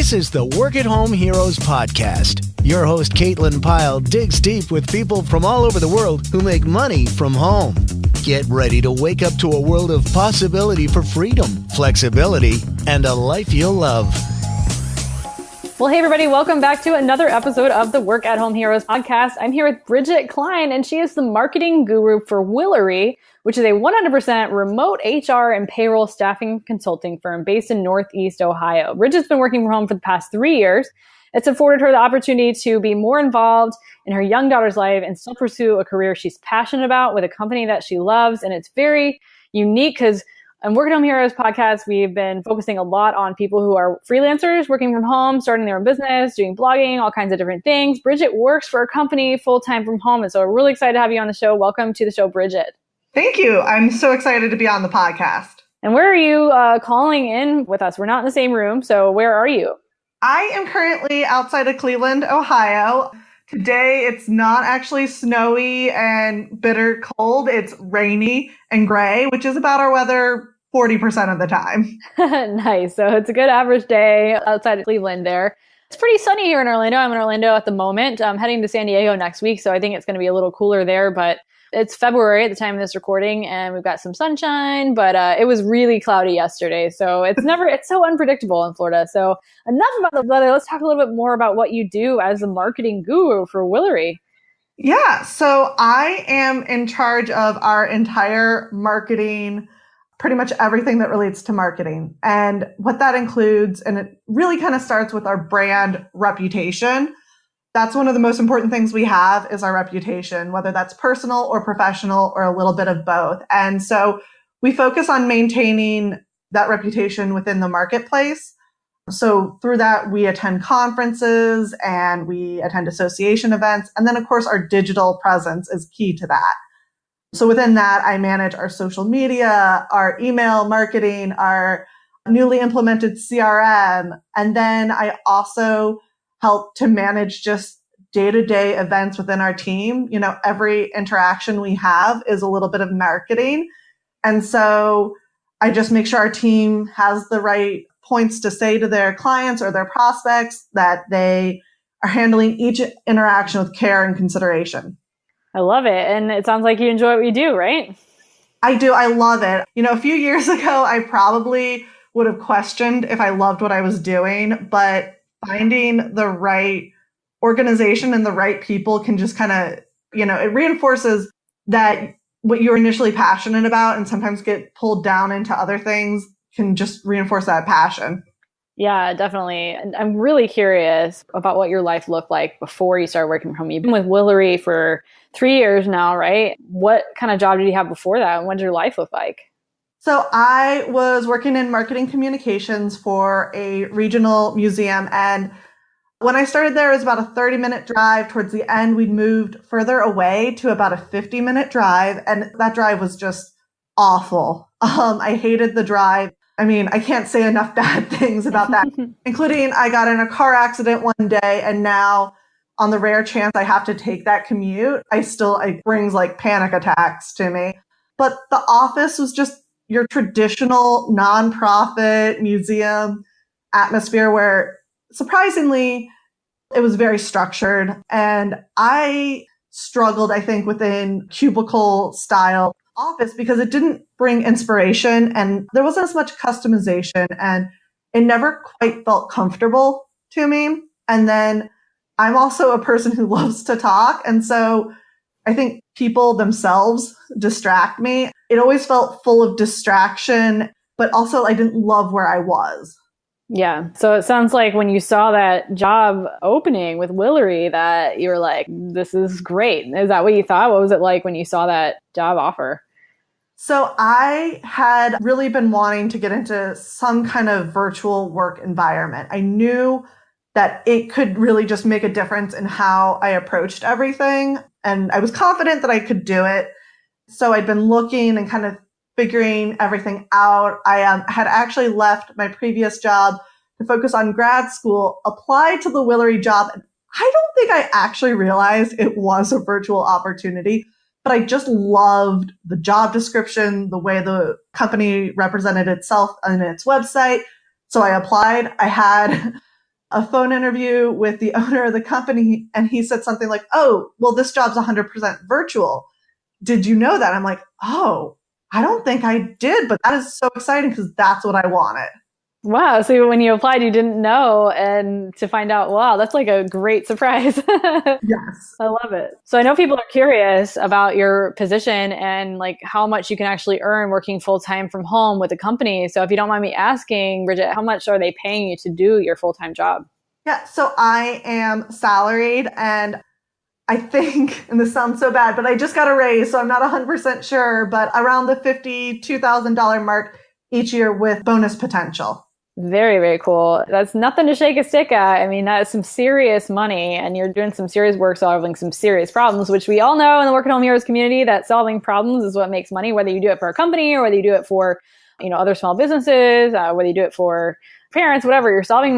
This is the Work at Home Heroes podcast. Your host, Caitlin Pyle, digs deep with people from all over the world who make money from home. Get ready to wake up to a world of possibility for freedom, flexibility, and a life you'll love. Well, hey, everybody. Welcome back to another episode of the Work at Home Heroes podcast. I'm here with Bridgette Klein, and she is the marketing guru for Willory, which is a 100% remote HR and payroll staffing consulting firm based in Northeast Ohio. Bridgette's been working from home for the past 3 years. It's afforded her the opportunity to be more involved in her young daughter's life and still pursue a career she's passionate about with a company that she loves. And it's very unique because on Work at Home Heroes podcast, we've been focusing a lot on people who are freelancers, working from home, starting their own business, doing blogging, all kinds of different things. Bridgette works for a company full-time from home. And so we're really excited to have you on the show. Welcome to the show, Bridgette. Thank you. I'm so excited to be on the podcast. And where are you calling in with us? We're not in the same room. So where are you? I am currently outside of Cleveland, Ohio. Today, it's not actually snowy and bitter cold. It's rainy and gray, which is about our weather 40% of the time. Nice. So it's a good average day outside of Cleveland there. It's pretty sunny here in Orlando. I'm in Orlando at the moment. I'm heading to San Diego next week, so I think it's going to be a little cooler there, but it's February at the time of this recording, and we've got some sunshine, but it was really cloudy yesterday. So it's so unpredictable in Florida. So enough about the weather. Let's talk a little bit more about what you do as a marketing guru for Willory. Yeah. So I am in charge of our entire marketing, pretty much everything that relates to marketing. And what that includes, and it really kind of starts with our brand reputation. That's one of the most important things we have is our reputation, whether that's personal or professional or a little bit of both. And so we focus on maintaining that reputation within the marketplace. So through that, we attend conferences and we attend association events. And then, of course, our digital presence is key to that. So within that, I manage our social media, our email marketing, our newly implemented CRM. And then I also help to manage just day-to-day events within our team. You know, every interaction we have is a little bit of marketing. And so I just make sure our team has the right points to say to their clients or their prospects, that they are handling each interaction with care and consideration. I love it. And it sounds like you enjoy what you do, right? I do. I love it. You know, a few years ago, I probably would have questioned if I loved what I was doing, but finding the right organization and the right people can just kind of, you know, it reinforces that what you're initially passionate about and sometimes get pulled down into other things can just reinforce that passion. Yeah, definitely. And I'm really curious about what your life looked like before you started working from home. You've been with Willory for 3 years now, right? What kind of job did you have before that? And what did your life look like? So I was working in marketing communications for a regional museum. And when I started there, it was about a 30-minute drive. Towards the end, we moved further away to about a 50-minute drive. And that drive was just awful. I hated the drive. I mean, I can't say enough bad things about that, including I got in a car accident one day. And now on the rare chance I have to take that commute, it brings like panic attacks to me. But the office was just your traditional nonprofit museum atmosphere where surprisingly it was very structured. And I struggled, I think, within cubicle style office because it didn't bring inspiration and there wasn't as much customization and it never quite felt comfortable to me. And then I'm also a person who loves to talk. And so I think people themselves distract me. It always felt full of distraction, but also I didn't love where I was. Yeah. So it sounds like when you saw that job opening with Willory that you were like, this is great. Is that what you thought? What was it like when you saw that job offer? So I had really been wanting to get into some kind of virtual work environment. I knew that it could really just make a difference in how I approached everything. And I was confident that I could do it. So I'd been looking and kind of figuring everything out. I had actually left my previous job to focus on grad school, applied to the Willory job. And I don't think I actually realized it was a virtual opportunity, but I just loved the job description, the way the company represented itself on its website. So I applied. I had a phone interview with the owner of the company, and he said something like, "Oh, well, this job's 100% virtual. Did you know that?" I'm like, "Oh, I don't think I did, but that is so exciting because that's what I wanted." Wow. So when you applied, you didn't know, and to find out, wow, that's like a great surprise. Yes. I love it. So I know people are curious about your position and like how much you can actually earn working full time from home with a company. So if you don't mind me asking, Bridgette, how much are they paying you to do your full time job? Yeah. So I am salaried, and I think, and this sounds so bad, but I just got a raise, so I'm not 100% sure, but around the $52,000 mark each year with bonus potential. Very, very cool. That's nothing to shake a stick at. I mean, that is some serious money, and you're doing some serious work solving some serious problems, which we all know in the Work at Home Heroes community that solving problems is what makes money, whether you do it for a company or whether you do it for, other small businesses, whether you do it for parents, whatever, you're solving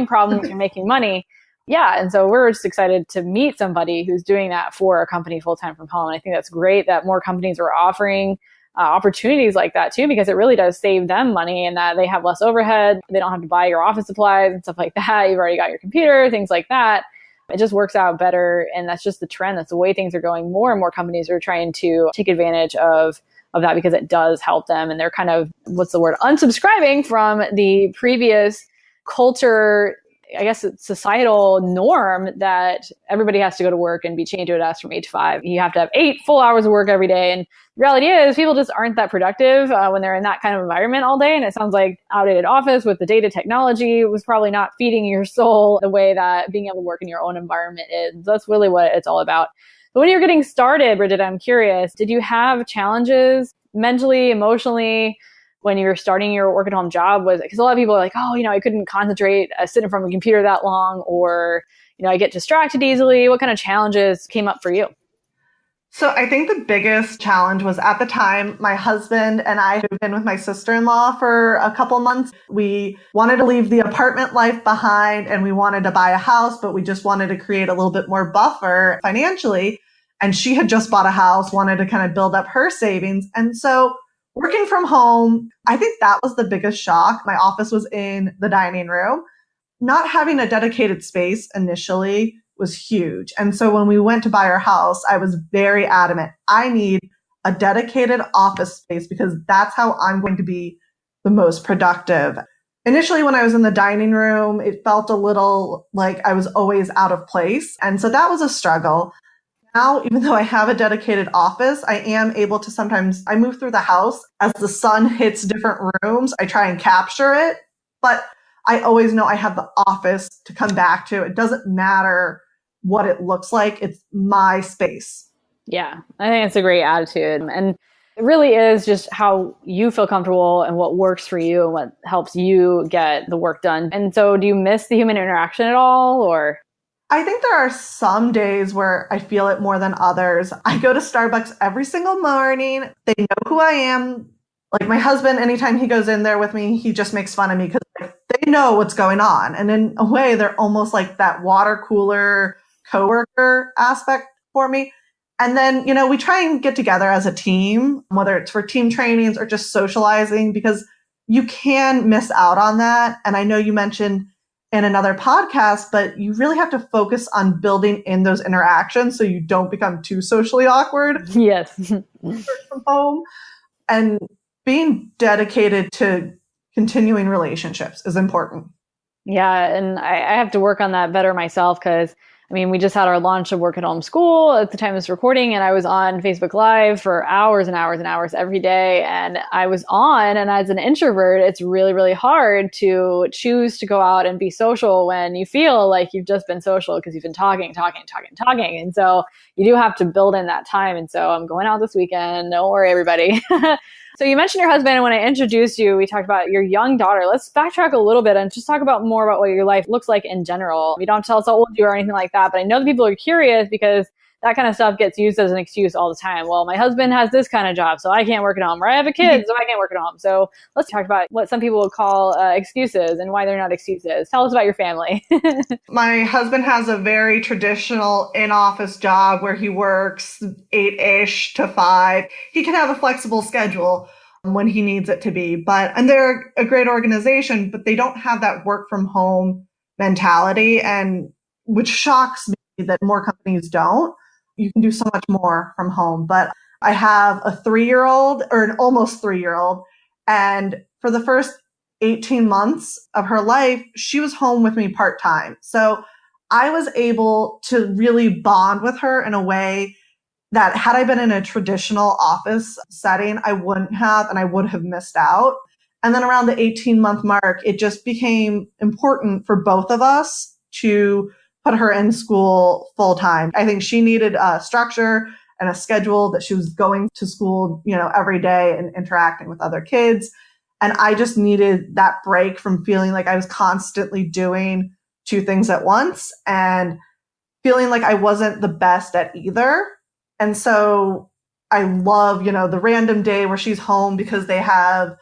problems, you're making money. Yeah. And so we're just excited to meet somebody who's doing that for a company full time from home. And I think that's great that more companies are offering opportunities like that too, because it really does save them money and that they have less overhead. They don't have to buy your office supplies and stuff like that. You've already got your computer, things like that. It just works out better. And that's just the trend. That's the way things are going. More and more companies are trying to take advantage of that because it does help them. And they're kind of, unsubscribing from the previous culture, I guess it's societal norm that everybody has to go to work and be chained to a desk from 8 to 5. You have to have 8 full hours of work every day. And the reality is people just aren't that productive when they're in that kind of environment all day. And it sounds like outdated office with the data technology was probably not feeding your soul the way that being able to work in your own environment is. That's really what it's all about. But when you're getting started, Bridgette, I'm curious, did you have challenges mentally, emotionally, when you were starting your work at home job? Was because a lot of people are like, oh, I couldn't concentrate sitting in front of a computer that long, or, I get distracted easily. What kind of challenges came up for you? So I think the biggest challenge was at the time, my husband and I moved in with my sister-in-law for a couple months. We wanted to leave the apartment life behind and we wanted to buy a house, but we just wanted to create a little bit more buffer financially. And she had just bought a house, wanted to kind of build up her savings. And so working from home, I think that was the biggest shock. My office was in the dining room. Not having a dedicated space initially was huge. And so when we went to buy our house, I was very adamant. I need a dedicated office space because that's how I'm going to be the most productive. Initially, when I was in the dining room, it felt a little like I was always out of place. And so that was a struggle. Now, even though I have a dedicated office, I am able to sometimes, I move through the house as the sun hits different rooms. I try and capture it, but I always know I have the office to come back to. It doesn't matter what it looks like. It's my space. Yeah, I think it's a great attitude. And it really is just how you feel comfortable and what works for you and what helps you get the work done. And so do you miss the human interaction at all, or? I think there are some days where I feel it more than others. I go to Starbucks every single morning. They know who I am. Like my husband, anytime he goes in there with me, he just makes fun of me because they know what's going on. And in a way, they're almost like that water cooler coworker aspect for me. And then, we try and get together as a team, whether it's for team trainings or just socializing, because you can miss out on that. And I know you mentioned in another podcast, but you really have to focus on building in those interactions so you don't become too socially awkward. Yes. From home. And being dedicated to continuing relationships is important. Yeah. And I have to work on that better myself because we just had our launch of Work at Home School at the time of this recording, and I was on Facebook Live for hours and hours and hours every day. And I was on, and as an introvert, it's really, really hard to choose to go out and be social when you feel like you've just been social because you've been talking. And so you do have to build in that time. And so I'm going out this weekend. Don't worry, everybody. So you mentioned your husband, and when I introduced you, we talked about your young daughter. Let's backtrack a little bit and just talk about more about what your life looks like in general. You don't have to tell us how old you are or anything like that, but I know that people are curious because that kind of stuff gets used as an excuse all the time. Well, my husband has this kind of job, so I can't work at home. Or I have a kid, so I can't work at home. So let's talk about what some people would call excuses and why they're not excuses. Tell us about your family. My husband has a very traditional in-office job where he works 8-ish to 5. He can have a flexible schedule, when he needs it to be. And they're a great organization, but they don't have that work from home mentality, and which shocks me that more companies don't. You can do so much more from home. But I have a 3-year-old, or an almost 3-year-old, and for the first 18 months of her life, she was home with me part-time. So I was able to really bond with her in a way that had I been in a traditional office setting, I wouldn't have, and I would have missed out. And then around the 18-month mark, it just became important for both of us to put her in school full time. I think she needed a structure and a schedule, that she was going to school, every day and interacting with other kids. And I just needed that break from feeling like I was constantly doing 2 things at once and feeling like I wasn't the best at either. And so I love, the random day where she's home because they have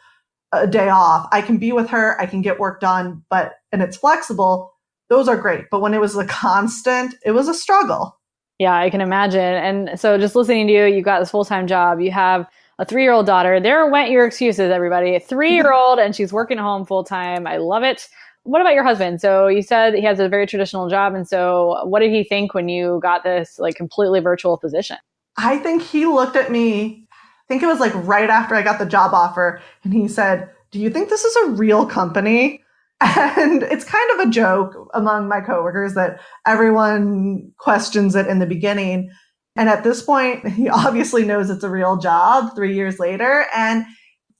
a day off. I can be with her, I can get work done, and it's flexible. Those are great. But when it was a constant, it was a struggle. Yeah, I can imagine. And so just listening to you, you got this full-time job, you have a 3-year-old daughter. There went your excuses, everybody. A 3-year-old and she's working at home full-time. I love it. What about your husband? So you said he has a very traditional job. And so what did he think when you got this completely virtual position? I think he looked at me, I think it was right after I got the job offer, and he said, "Do you think this is a real company?" And it's kind of a joke among my coworkers that everyone questions it in the beginning. And at this point, he obviously knows it's a real job 3 years later. And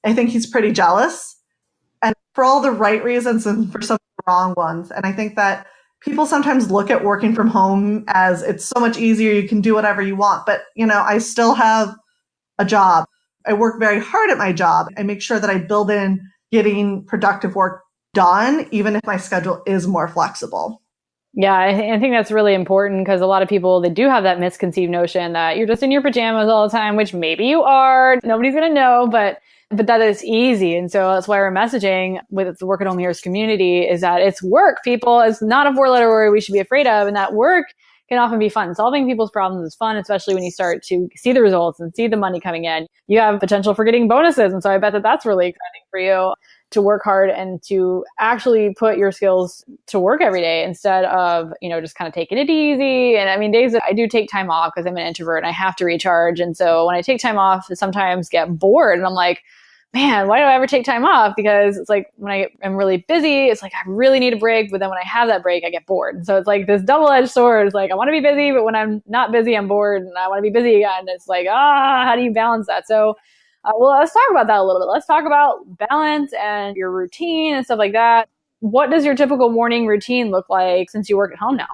I think he's pretty jealous, and for all the right reasons and for some of the wrong ones. And I think that people sometimes look at working from home as it's so much easier. You can do whatever you want. But, I still have a job. I work very hard at my job. I make sure that I build in getting productive work done, even if my schedule is more flexible. Yeah, I think that's really important, because a lot of people, they do have that misconceived notion that you're just in your pajamas all the time, which maybe you are. Nobody's going to know, but that is easy. And so that's why we're messaging with the Work at Home Heroes community is that it's work, people. It's not a 4-letter word we should be afraid of. And that work can often be fun. Solving people's problems is fun, especially when you start to see the results and see the money coming in. You have potential for getting bonuses. And so I bet that that's really exciting for you, to work hard and to actually put your skills to work every day instead of, just kind of taking it easy. And I mean, days that I do take time off because I'm an introvert and I have to recharge. And so when I take time off, I sometimes get bored and I'm like, man, why do I ever take time off? Because it's when I am really busy, it's I really need a break. But then when I have that break, I get bored. And so it's this double-edged sword. It's I want to be busy, but when I'm not busy, I'm bored and I want to be busy again. It's how do you balance that? So well, let's talk about that a little bit. Let's talk about balance and your routine and stuff like that. What does your typical morning routine look like since you work at home now?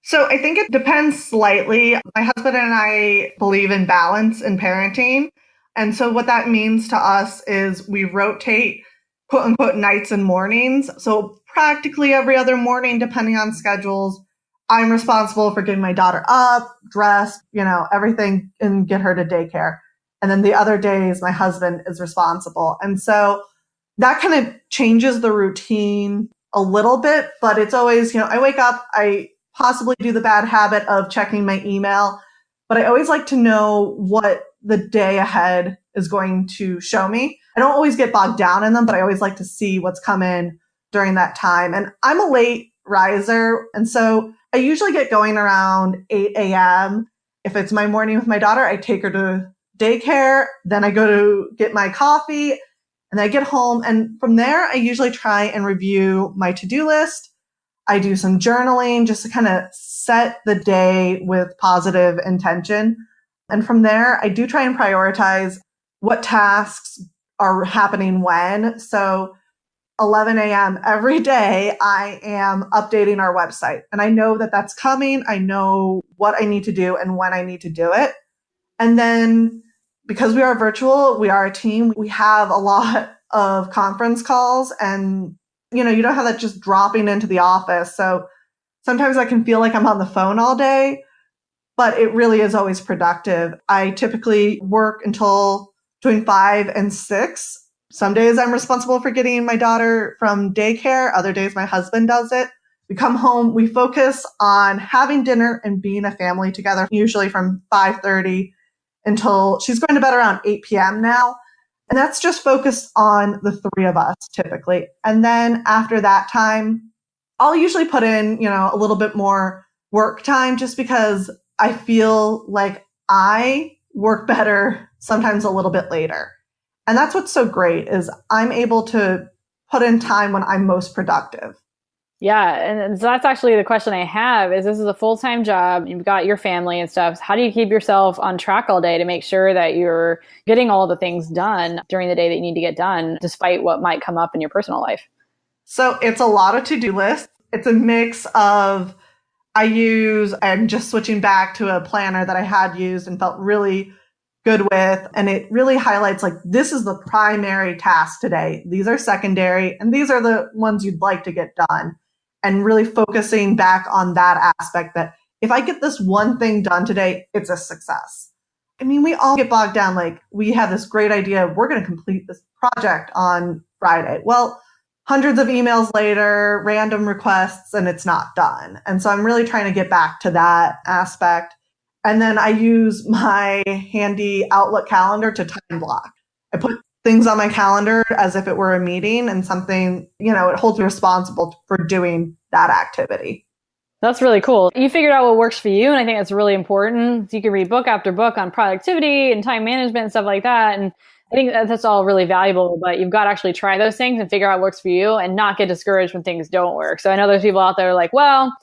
So I think it depends slightly. My husband and I believe in balance in parenting. And so what that means to us is we rotate, quote unquote, nights and mornings. So practically every other morning, depending on schedules, I'm responsible for getting my daughter up, dressed, everything, and get her to daycare. And then the other days, my husband is responsible. And so that kind of changes the routine a little bit, but it's always, I wake up, I possibly do the bad habit of checking my email, but I always like to know what the day ahead is going to show me. I don't always get bogged down in them, but I always like to see what's come in during that time. And I'm a late riser. And so I usually get going around 8 a.m. If it's my morning with my daughter, I take her to daycare, then I go to get my coffee, and then I get home. And from there, I usually try and review my to-do list. I do some journaling just to kind of set the day with positive intention. And from there, I do try and prioritize what tasks are happening when. So 11 a.m. every day, I am updating our website. And I know that that's coming. I know what I need to do and when I need to do it. And then because we are virtual, we are a team, we have a lot of conference calls, and you don't have that just dropping into the office. So sometimes I can feel like I'm on the phone all day, but it really is always productive. I typically work until between 5 and 6. Some days I'm responsible for getting my daughter from daycare. Other days my husband does it. We come home, we focus on having dinner and being a family together, usually from 5:30 until she's going to bed around 8 p.m. now. And that's just focused on the three of us typically. And then after that time, I'll usually put in, a little bit more work time just because I feel like I work better sometimes a little bit later. And that's what's so great is I'm able to put in time when I'm most productive. Yeah. And so that's actually the question I have is this is a full-time job. You've got your family and stuff. How do you keep yourself on track all day to make sure that you're getting all the things done during the day that you need to get done, despite what might come up in your personal life? So it's a lot of to-do lists. It's a mix of I'm just switching back to a planner that I had used and felt really good with. And it really highlights like, this is the primary task today. These are secondary, and these are the ones you'd like to get done. And really focusing back on that aspect that if I get this one thing done today, it's a success. I mean, we all get bogged down. Like we have this great idea. We're going to complete this project on Friday. Well, hundreds of emails later, random requests, and it's not done. And so I'm really trying to get back to that aspect. And then I use my handy Outlook calendar to time block. I put things on my calendar as if it were a meeting and something, it holds me responsible for doing that activity. That's really cool. You figured out what works for you. And I think that's really important. You can read book after book on productivity and time management and stuff like that. And I think that's all really valuable, but you've got to actually try those things and figure out what works for you and not get discouraged when things don't work. So I know there's people out there like, well,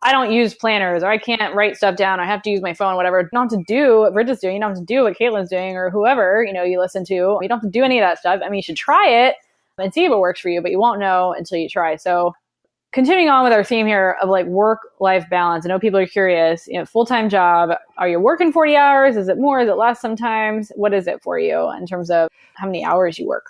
I don't use planners or I can't write stuff down. I have to use my phone, whatever. You don't have to do what Bridgette's doing. You don't have to do what Caitlin's doing or whoever, you listen to. You don't have to do any of that stuff. I mean, you should try it and see if it works for you, but you won't know until you try. So continuing on with our theme here of like work-life balance. I know people are curious, full-time job, are you working 40 hours? Is it more? Is it less sometimes? What is it for you in terms of how many hours you work?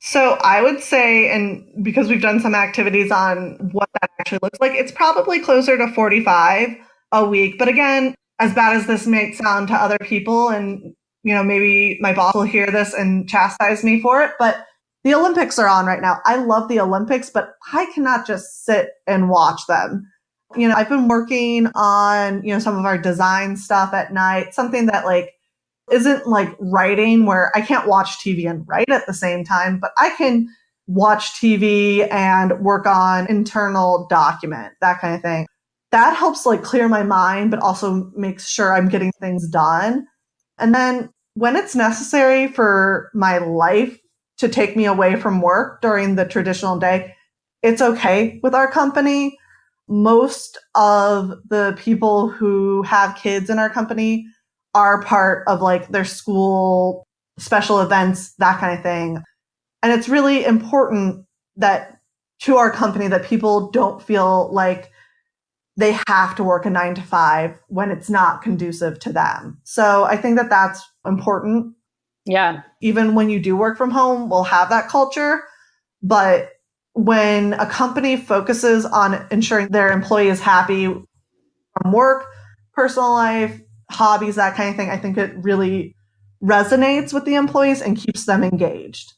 So I would say, and because we've done some activities on what that actually looks like, it's probably closer to 45 a week. But again, as bad as this may sound to other people, and maybe my boss will hear this and chastise me for it, but the Olympics are on right now. I love the Olympics, but I cannot just sit and watch them. I've been working on, some of our design stuff at night, something that isn't like writing where I can't watch TV and write at the same time, but I can watch TV and work on internal document, that kind of thing. That helps clear my mind, but also makes sure I'm getting things done. And then when it's necessary for my life to take me away from work during the traditional day, it's okay with our company. Most of the people who have kids in our company are part of their school special events, that kind of thing. And it's really important that to our company that people don't feel like they have to work a 9 to 5 when it's not conducive to them. So I think that that's important. Yeah. Even when you do work from home, we'll have that culture. But when a company focuses on ensuring their employee is happy from work, personal life, hobbies, that kind of thing, I think it really resonates with the employees and keeps them engaged.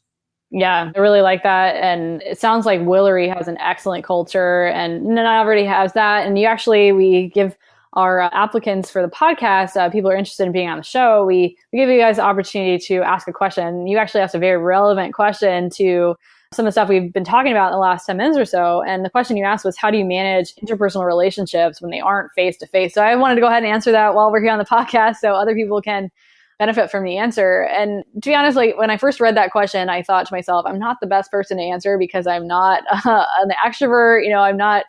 Yeah, I really like that. And it sounds like Willory has an excellent culture and not already has that. And we give our applicants for the podcast, people are interested in being on the show. We give you guys the opportunity to ask a question. You actually asked a very relevant question to some of the stuff we've been talking about in the last 10 minutes or so. And the question you asked was, how do you manage interpersonal relationships when they aren't face-to-face? So I wanted to go ahead and answer that while we're here on the podcast so other people can benefit from the answer. And to be honest, when I first read that question, I thought to myself, I'm not the best person to answer because I'm not an extrovert. I'm not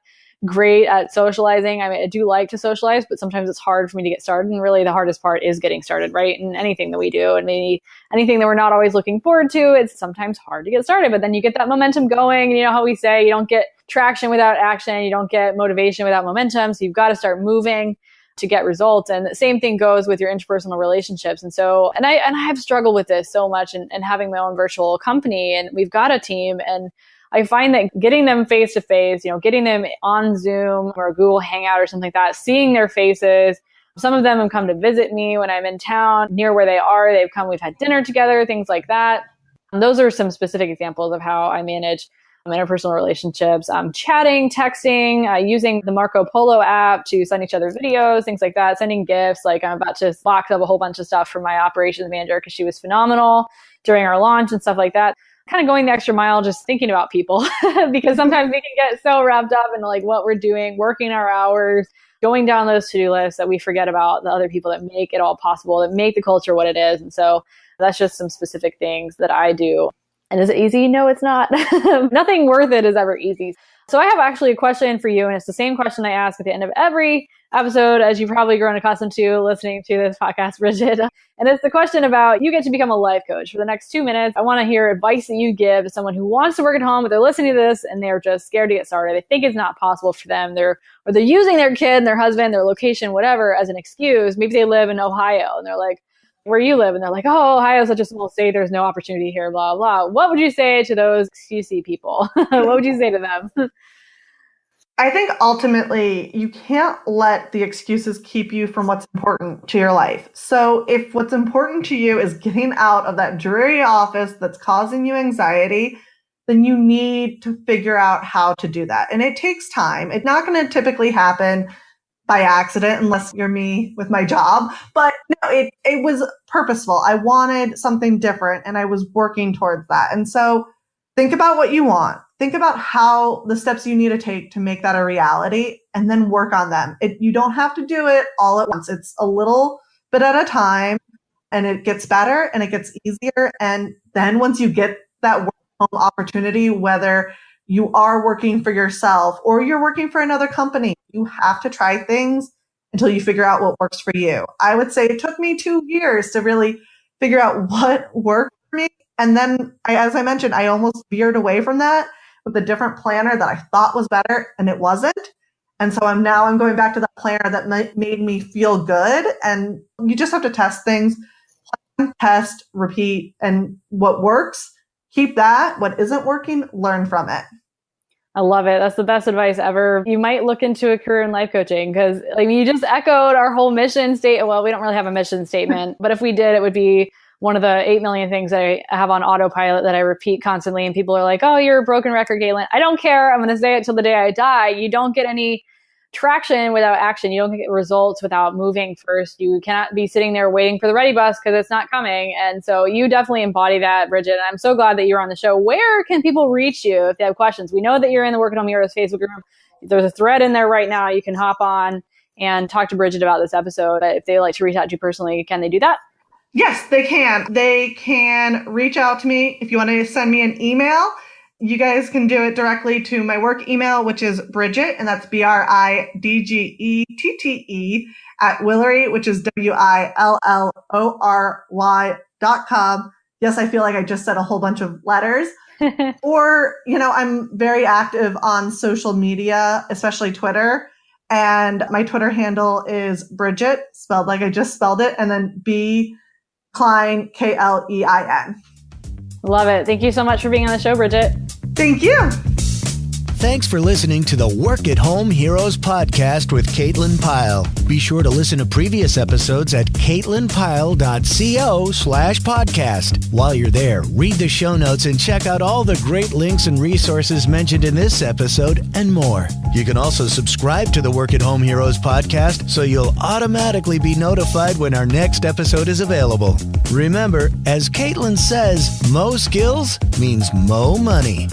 great at socializing. I mean, I do like to socialize, but sometimes it's hard for me to get started. And really the hardest part is getting started, right? And anything that we do, and maybe anything that we're not always looking forward to, it's sometimes hard to get started, but then you get that momentum going. And you know how we say, you don't get traction without action. You don't get motivation without momentum. So you've got to start moving to get results. And the same thing goes with your interpersonal relationships. And so, and I have struggled with this so much and having my own virtual company, and we've got a team, and I find that getting them face to face, getting them on Zoom or Google Hangout or something like that, seeing their faces. Some of them have come to visit me when I'm in town near where they are. We've had dinner together, things like that. And those are some specific examples of how I manage interpersonal relationships, chatting, texting, using the Marco Polo app to send each other videos, things like that, sending gifts. Like I'm about to box up a whole bunch of stuff for my operations manager because she was phenomenal during our launch and stuff like that. Kind of going the extra mile, just thinking about people because sometimes we can get so wrapped up in like what we're doing, working our hours, going down those to-do lists that we forget about the other people that make it all possible, that make the culture what it is. And so that's just some specific things that I do. And is it easy? No, it's not. Nothing worth it is ever easy. So I have actually a question for you, and it's the same question I ask at the end of every episode, as you've probably grown accustomed to listening to this podcast, Bridgette. And it's the question about, you get to become a life coach. For the next 2 minutes, I want to hear advice that you give to someone who wants to work at home, but they're listening to this and they're just scared to get started. They think it's not possible for them. They're using their kid, their husband, their location, whatever, as an excuse. Maybe they live in Ohio and they're like, where you live? And they're like, oh, Ohio is such a small state. There's no opportunity here, blah, blah. What would you say to those excusey people? What would you say to them? I think ultimately you can't let the excuses keep you from what's important to your life. So if what's important to you is getting out of that dreary office that's causing you anxiety, then you need to figure out how to do that. And it takes time. It's not going to typically happen by accident unless you're me with my job. But no, it was purposeful. I wanted something different and I was working towards that. And so think about what you want. Think about how the steps you need to take to make that a reality and then work on them. You don't have to do it all at once. It's a little bit at a time and it gets better and it gets easier. And then once you get that work home opportunity, whether you are working for yourself or you're working for another company, you have to try things until you figure out what works for you. I would say it took me 2 years to really figure out what worked for me. And then, as I mentioned, I almost veered away from that with a different planner that I thought was better and it wasn't. And so I'm going back to that planner that made me feel good. And you just have to test things, plan, test, repeat, and what works, keep that. What isn't working, learn from it. I love it. That's the best advice ever. You might look into a career in life coaching because you just echoed our whole mission statement. Well, we don't really have a mission statement, but if we did, it would be one of the 8 million things that I have on autopilot that I repeat constantly. And people are like, oh, you're a broken record, Caitlin. I don't care. I'm going to say it till the day I die. You don't get any traction without action. You don't get results without moving first. You cannot be sitting there waiting for the ready bus because it's not coming. And so you definitely embody that, Bridgette. I'm so glad that you're on the show. Where can people reach you if they have questions? We know that you're in the Work at Home Heroes Facebook group. There's a thread in there right now. You can hop on and talk to Bridgette about this episode. If they like to reach out to you personally, can they do that? Yes, they can. They can reach out to me. If you want to send me an email, you guys can do it directly to my work email, which is Bridgette, and that's Bridgette @Willory, which is WILLORY.com. Yes, I feel like I just said a whole bunch of letters. Or, I'm very active on social media, especially Twitter. And my Twitter handle is Bridgette, spelled like I just spelled it, and then B. Klein, Klein. Love it. Thank you so much for being on the show, Bridgette. Thank you. Thanks for listening to the Work at Home Heroes podcast with Caitlin Pyle. Be sure to listen to previous episodes at caitlinpyle.co/podcast. While you're there, read the show notes and check out all the great links and resources mentioned in this episode and more. You can also subscribe to the Work at Home Heroes podcast so you'll automatically be notified when our next episode is available. Remember, as Caitlin says, mo skills means mo money.